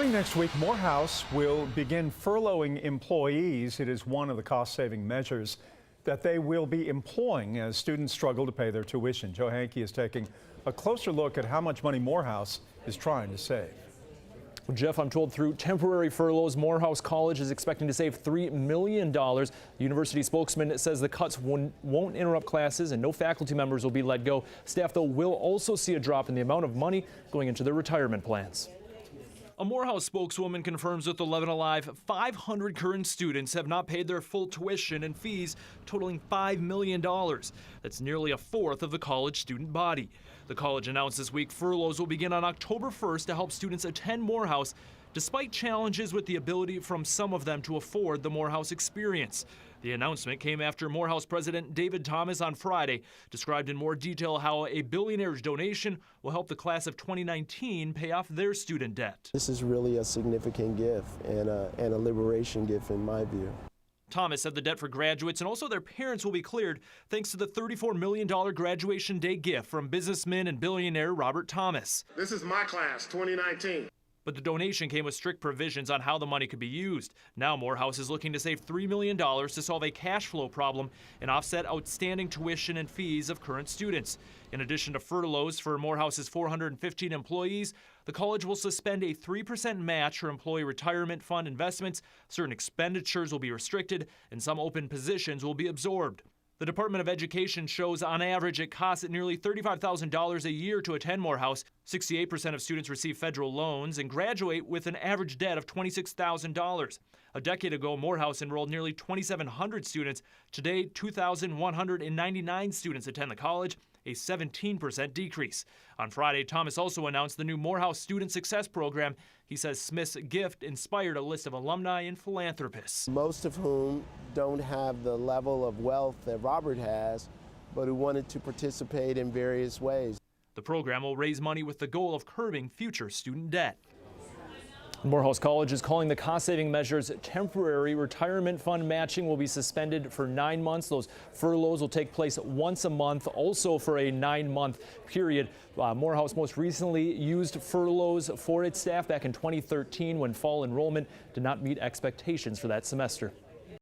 Starting next week, Morehouse will begin furloughing employees. It is one of the cost-saving measures that they will be employing as students struggle to pay their tuition. Joe Hankey is taking a closer look at how much money Morehouse is trying to save. Well, Jeff, I'm told through temporary furloughs, Morehouse College is expecting to save $3 million. The university spokesman says the cuts won't interrupt classes and no faculty members will be let go. Staff, though, will also see a drop in the amount of money going into their retirement plans. A Morehouse spokeswoman confirms with 11 Alive, 500 current students have not paid their full tuition and fees, totaling $5 million. That's nearly a fourth of the college student body. The college announced this week furloughs will begin on October 1st to help students attend Morehouse, despite challenges with the ability from some of them to afford the Morehouse experience. The announcement came after Morehouse President David Thomas on Friday described in more detail how a billionaire's donation will help the class of 2019 pay off their student debt. This is really a significant gift and a liberation gift in my view. Thomas said the debt for graduates and also their parents will be cleared thanks to the $34 million graduation day gift from businessman and billionaire Robert Thomas. This is my class, 2019. But the donation came with strict provisions on how the money could be used. Now Morehouse is looking to save $3 million to solve a cash flow problem and offset outstanding tuition and fees of current students. In addition to furloughs for Morehouse's 415 employees, the college will suspend a 3% match for employee retirement fund investments. Certain expenditures will be restricted and some open positions will be absorbed. The Department of Education shows on average it costs nearly $35,000 a year to attend Morehouse. 68% of students receive federal loans and graduate with an average debt of $26,000. A decade ago, Morehouse enrolled nearly 2,700 students. Today, 2,199 students attend the college, a 17% decrease. On Friday, Thomas also announced the new Morehouse Student Success Program. He says Smith's gift inspired a list of alumni and philanthropists. Most of whom don't have the level of wealth that Robert has, but who wanted to participate in various ways. The program will raise money with the goal of curbing future student debt. Morehouse College is calling the cost-saving measures temporary. Retirement fund matching will be suspended for 9 months. Those furloughs will take place once a month, also for a 9-month period. Morehouse most recently used furloughs for its staff back in 2013 when fall enrollment did not meet expectations for that semester.